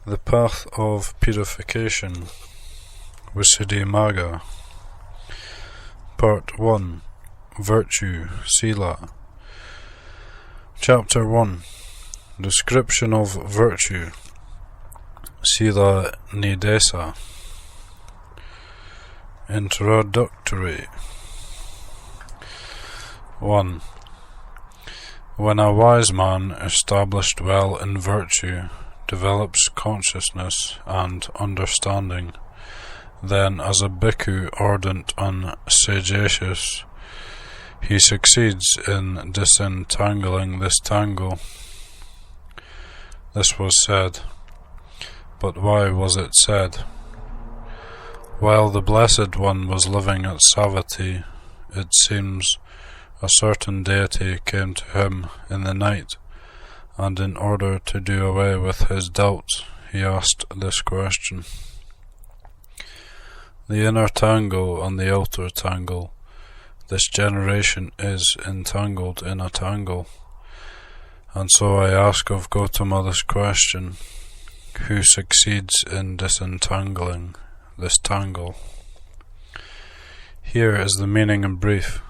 The Path of Purification, Visuddhi magga. Part 1. Virtue, Sila. Chapter 1. Description of Virtue, Sila Nidesa. Introductory. 1. When a wise man, established well in virtue, develops consciousness and understanding, then as a bhikkhu ardent and sagacious, he succeeds in disentangling this tangle. This was said, but why was it said? While the Blessed One was living at Savatthi, it seems a certain deity came to him in the night, and in order to do away with his doubts, he asked this question. The inner tangle and the outer tangle, this generation is entangled in a tangle. And so I ask of Gautama this question, who succeeds in disentangling this tangle? Here is the meaning in brief.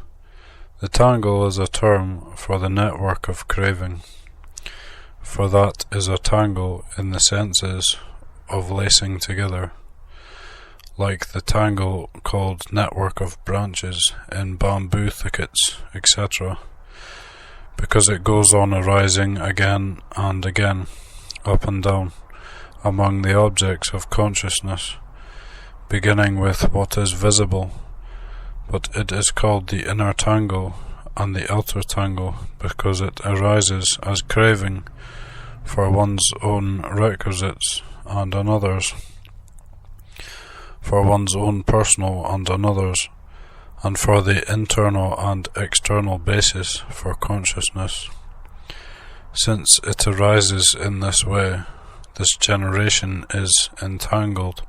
The tangle is a term for the network of craving, for that is a tangle in the senses of lacing together, like the tangle called network of branches in bamboo thickets, etc., because it goes on arising again and again, up and down, among the objects of consciousness, beginning with what is visible, but it is called the inner tangle and the outer tangle because it arises as craving for one's own requisites and another's, for one's own personal and another's, and for the internal and external basis for consciousness. Since it arises in this way, this generation is entangled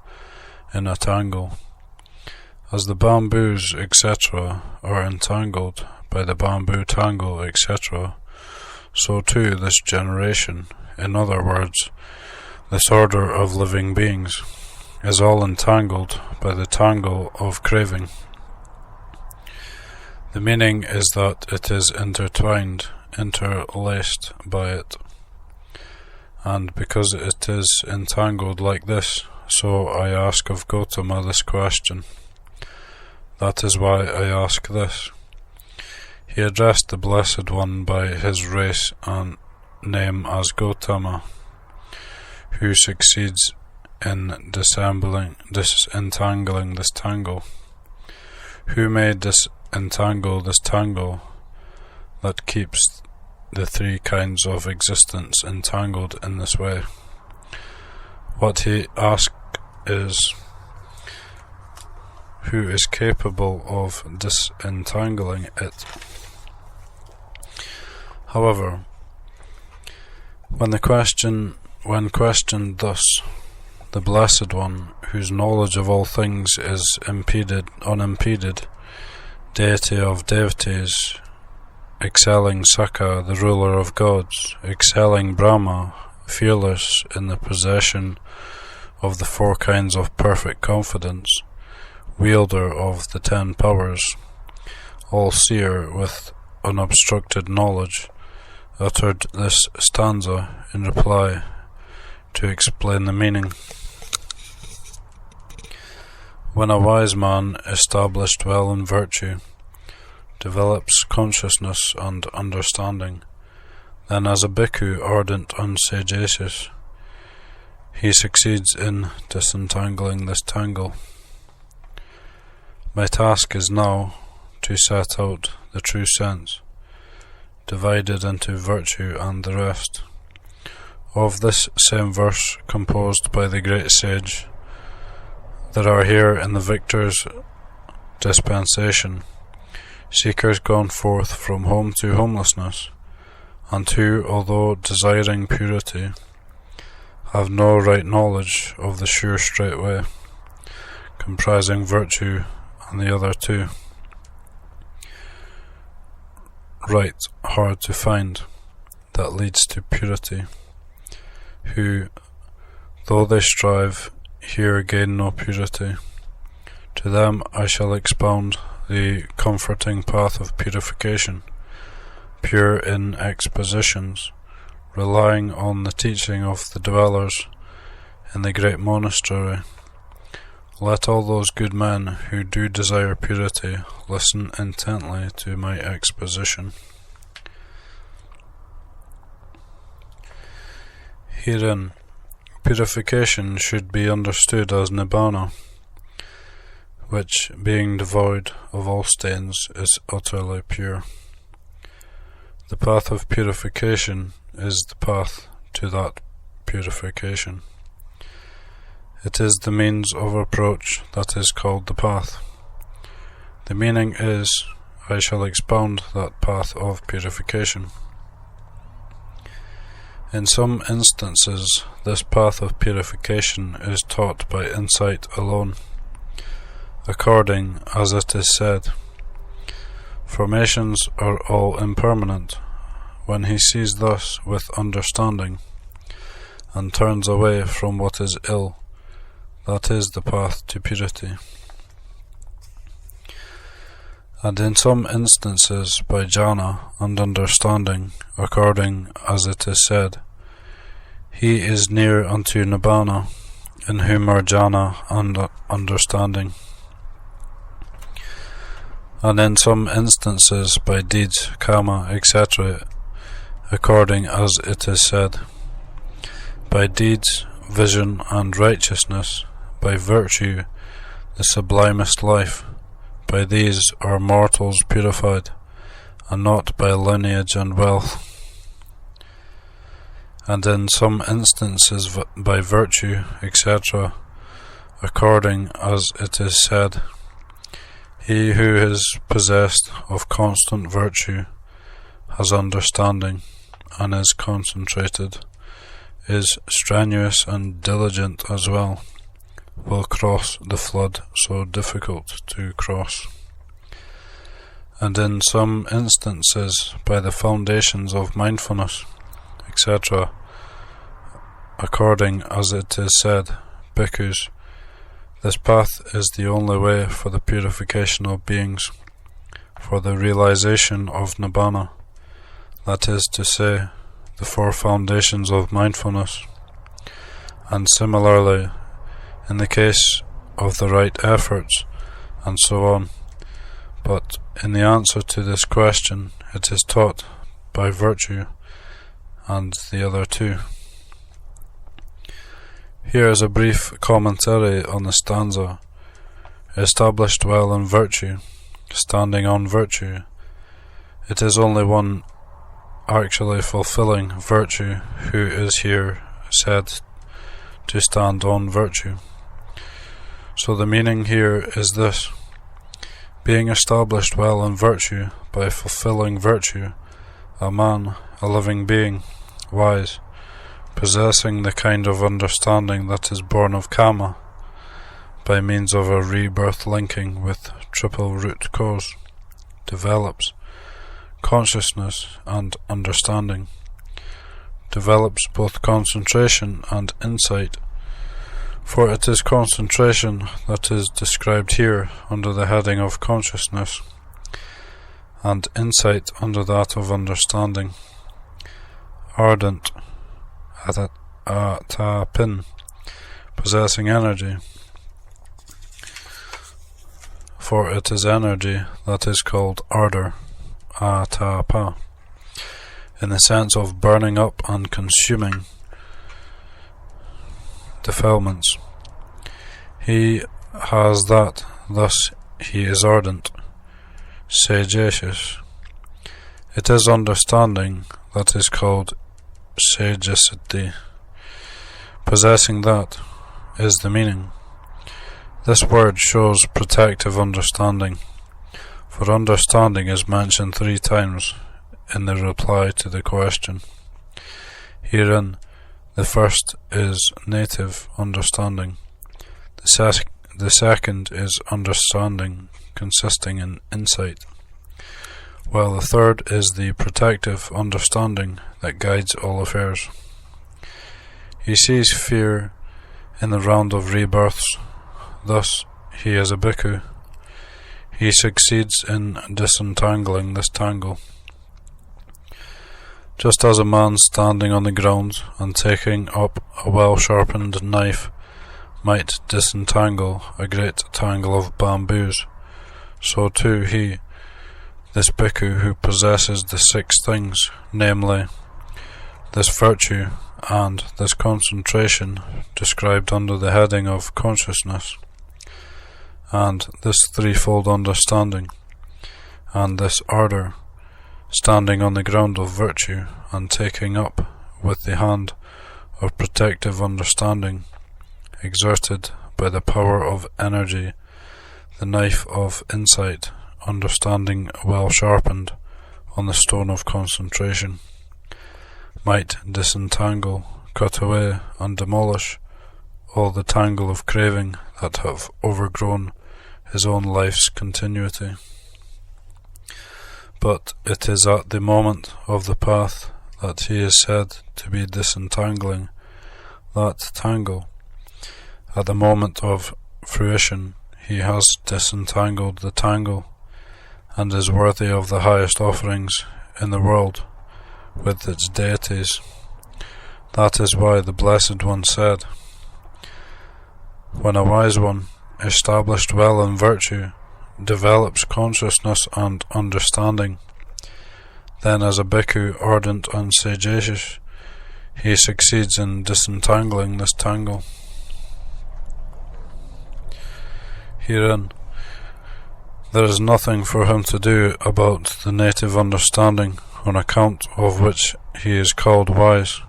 in a tangle. As the bamboos, etc., are entangled by the bamboo tangle, etc., so too this generation, in other words, this order of living beings, is all entangled by the tangle of craving. The meaning is that it is intertwined, interlaced by it. And because it is entangled like this, so I ask of Gautama this question. That is why I ask this. He addressed the Blessed One by his race and name as Gautama, who succeeds in disentangling this tangle. Who may disentangle this tangle that keeps the three kinds of existence entangled in this way? What he asked is, who is capable of disentangling it? However, when questioned thus, the Blessed One, whose knowledge of all things is unimpeded, deity of deities, excelling Sakka, the ruler of gods, excelling Brahma, fearless in the possession of the four kinds of perfect confidence, wielder of the 10 powers, all-seer with unobstructed knowledge, uttered this stanza in reply to explain the meaning. When a wise man, established well in virtue, develops consciousness and understanding, then as a bhikkhu ardent and sagacious, he succeeds in disentangling this tangle. My task is now to set out the true sense, divided into virtue and the rest, of this same verse composed by the great sage. There are here in the victor's dispensation seekers gone forth from home to homelessness, and who, although desiring purity, have no right knowledge of the sure straight way, comprising virtue and the other two. Right hard to find, that leads to purity, who, though they strive, here gain no purity. To them I shall expound the comforting path of purification, pure in expositions, relying on the teaching of the dwellers in the great monastery. Let all those good men who do desire purity listen intently to my exposition. Herein, purification should be understood as nibbana, which, being devoid of all stains, is utterly pure. The path of purification is the path to that purification. It is the means of approach that is called the path. The meaning is, I shall expound that path of purification. In some instances, this path of purification is taught by insight alone, according as it is said, formations are all impermanent. When he sees thus with understanding, and turns away from what is ill, that is the path to purity. And in some instances by jhana and understanding, according as it is said, he is near unto nibbana, in whom are jhana and understanding. And in some instances by deeds, karma, etc., according as it is said, by deeds, vision and righteousness, by virtue, the sublimest life, by these are mortals purified, and not by lineage and wealth. And in some instances by virtue, etc., according as it is said, he who is possessed of constant virtue has understanding, and is concentrated, is strenuous and diligent as well, will cross the flood so difficult to cross. And in some instances by the foundations of mindfulness, etc., according as it is said, bhikkhus, this path is the only way for the purification of beings, for the realization of nibbana, that is to say, the four foundations of mindfulness. And similarly, in the case of the right efforts, and so on. But in the answer to this question, it is taught by virtue, and the other two. Here is a brief commentary on the stanza. Established well in virtue, standing on virtue. It is only one actually fulfilling virtue who is here said to stand on virtue. So the meaning here is this: being established well in virtue by fulfilling virtue, a man, a living being, wise, possessing the kind of understanding that is born of karma, by means of a rebirth linking with triple root cause, develops consciousness and understanding, develops both concentration and insight, for it is concentration that is described here under the heading of consciousness, and insight under that of understanding. Ardent, atapin, possessing energy, for it is energy that is called ardour, atapa, in the sense of burning up and consuming defilements. He has that, thus he is ardent, sagacious. It is understanding that is called sagacity. Possessing that is the meaning. This word shows protective understanding, for understanding is mentioned 3 times in the reply to the question. Herein, the first is native understanding, the second is understanding consisting in insight, while the third is the protective understanding that guides all affairs. He sees fear in the round of rebirths. Thus, he is a bhikkhu. He succeeds in disentangling this tangle. Just as a man standing on the ground and taking up a well-sharpened knife might disentangle a great tangle of bamboos, so too he, this bhikkhu who possesses the 6 things, namely, this virtue and this concentration described under the heading of consciousness, and this threefold understanding, and this ardour, standing on the ground of virtue and taking up with the hand of protective understanding, exerted by the power of energy, the knife of insight, understanding well sharpened on the stone of concentration, might disentangle, cut away, and demolish all the tangle of craving that have overgrown his own life's continuity. But it is at the moment of the path that he is said to be disentangling that tangle. At the moment of fruition he has disentangled the tangle, and is worthy of the highest offerings in the world with its deities. That is why the Blessed One said, when a wise one, established well in virtue, develops consciousness and understanding, then as a bhikkhu ardent and sagacious, he succeeds in disentangling this tangle. Herein, there is nothing for him to do about the native understanding on account of which he is called wise,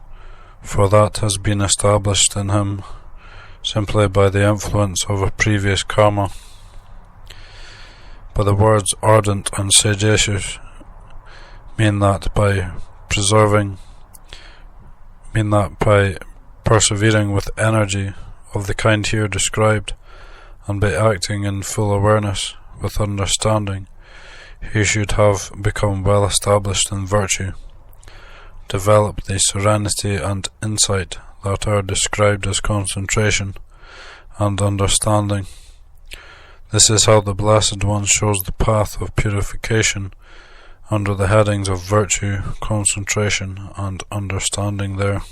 for that has been established in him simply by the influence of a previous karma. But the words ardent and sagacious mean that by persevering with energy of the kind here described, and by acting in full awareness with understanding, he should have become well established in virtue, develop the serenity and insight that are described as concentration and understanding. This is how the Blessed One shows the path of purification under the headings of virtue, concentration, and understanding there.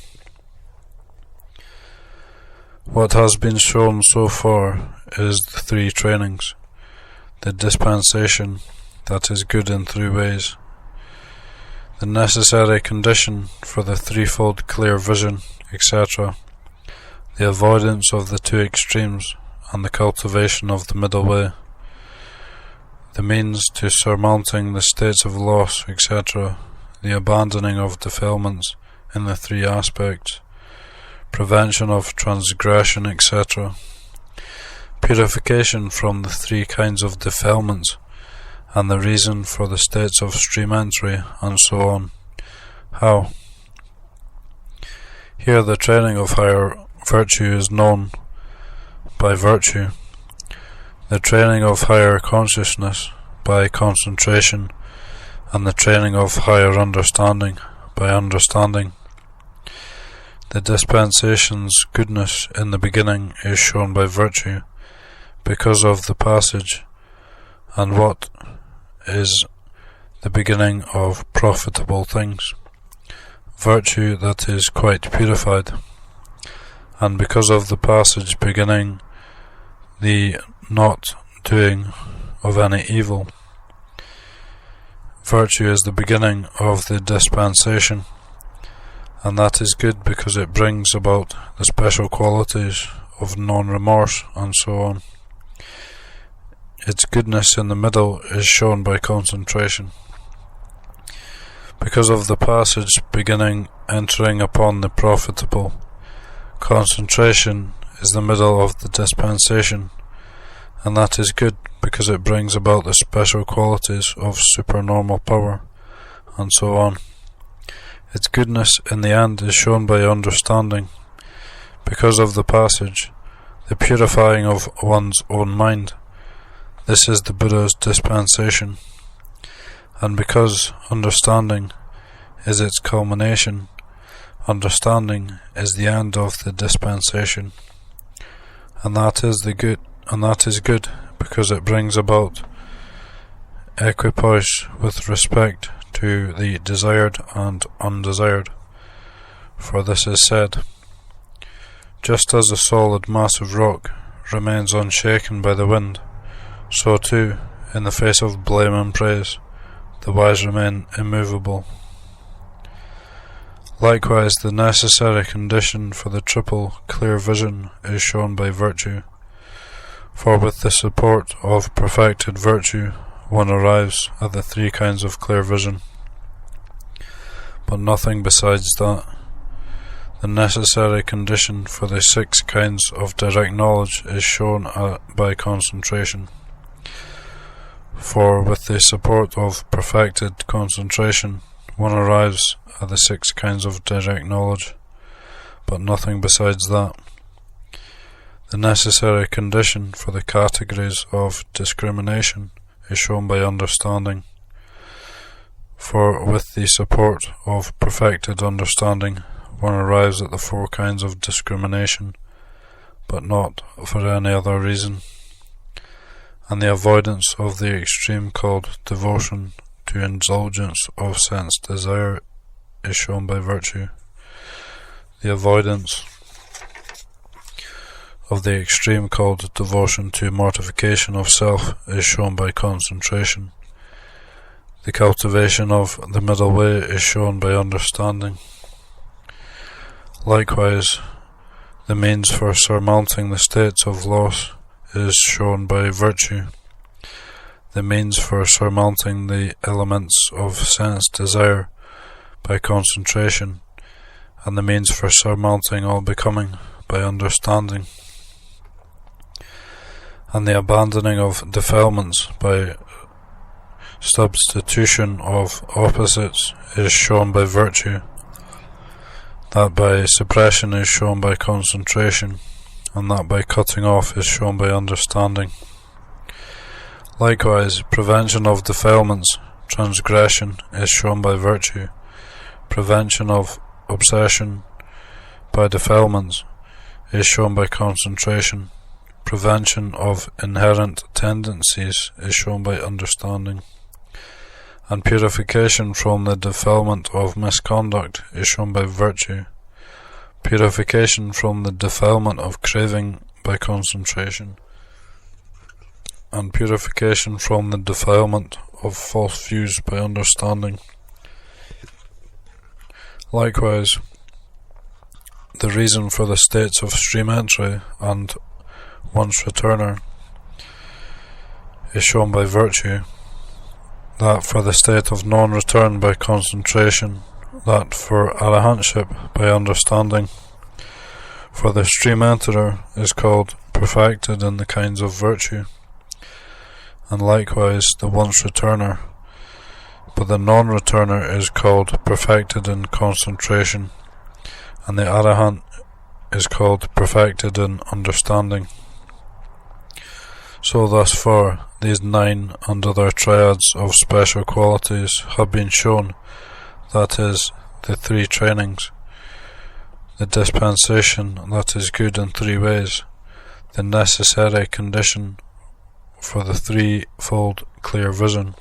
What has been shown so far is the 3 trainings, the dispensation that is good in 3 ways, the necessary condition for the threefold clear vision, etc., the avoidance of the 2 extremes, and the cultivation of the middle way, the means to surmounting the states of loss, etc., the abandoning of defilements in the 3 aspects, prevention of transgression, etc., purification from the 3 kinds of defilements, and the reason for the states of stream entry, and so on. How? Here the training of higher virtue is known by virtue, the training of higher consciousness by concentration, and the training of higher understanding by understanding. The dispensation's goodness in the beginning is shown by virtue, because of the passage, and what is the beginning of profitable things, virtue that is quite purified, and because of the passage beginning the not doing of any evil. Virtue is the beginning of the dispensation, and that is good because it brings about the special qualities of non-remorse, and so on. Its goodness in the middle is shown by concentration. Because of the passage beginning entering upon the profitable, concentration is the middle of the dispensation, and that is good because it brings about the special qualities of supernormal power, and so on. Its goodness in the end is shown by understanding, because of the passage, the purifying of one's own mind. This is the Buddha's dispensation, and because understanding is its culmination, understanding is the end of the dispensation. and that is good, because it brings about equipoise with respect to the desired and undesired. For this is said, just as a solid mass of rock remains unshaken by the wind, so too, in the face of blame and praise, the wise remain immovable. Likewise, the necessary condition for the triple clear vision is shown by virtue, for with the support of perfected virtue one arrives at the three kinds of clear vision, but nothing besides that. The necessary condition for the 6 kinds of direct knowledge is shown by concentration, for with the support of perfected concentration one arrives at the 6 kinds of direct knowledge, but nothing besides that. The necessary condition for the categories of discrimination is shown by understanding, for with the support of perfected understanding one arrives at the 4 kinds of discrimination, but not for any other reason. And the avoidance of the extreme called devotion to indulgence of sense desire is shown by virtue. The avoidance of the extreme called devotion to mortification of self is shown by concentration. The cultivation of the middle way is shown by understanding. Likewise, the means for surmounting the states of loss is shown by virtue. The means for surmounting the elements of sense desire by concentration, and the means for surmounting all becoming by understanding, and the abandoning of defilements by substitution of opposites is shown by virtue. That by suppression is shown by concentration, and that by cutting off is shown by understanding. Likewise, prevention of defilements, transgression, is shown by virtue. Prevention of obsession by defilements is shown by concentration. Prevention of inherent tendencies is shown by understanding. And purification from the defilement of misconduct is shown by virtue. Purification from the defilement of craving by concentration. And purification from the defilement of false views by understanding. Likewise, the reason for the states of stream entry and once returner is shown by virtue. That for the state of non-return by concentration, that for arahantship by understanding. For the stream enterer is called perfected in the kinds of virtue, and likewise the once returner, but the non-returner is called perfected in concentration, and the arahant is called perfected in understanding. So thus far, these 9 under their triads of special qualities have been shown, that is, the 3 trainings, the dispensation that is good in 3 ways, the necessary condition for the threefold clear vision,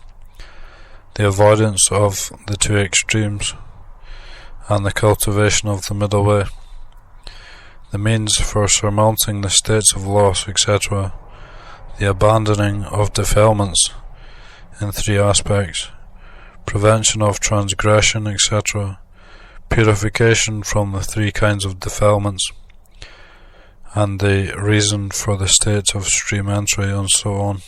the avoidance of the 2 extremes, and the cultivation of the middle way, the means for surmounting the states of loss, etc., the abandoning of defilements in 3 aspects, prevention of transgression, etc., purification from the 3 kinds of defilements, and the reason for the states of stream entry, and so on.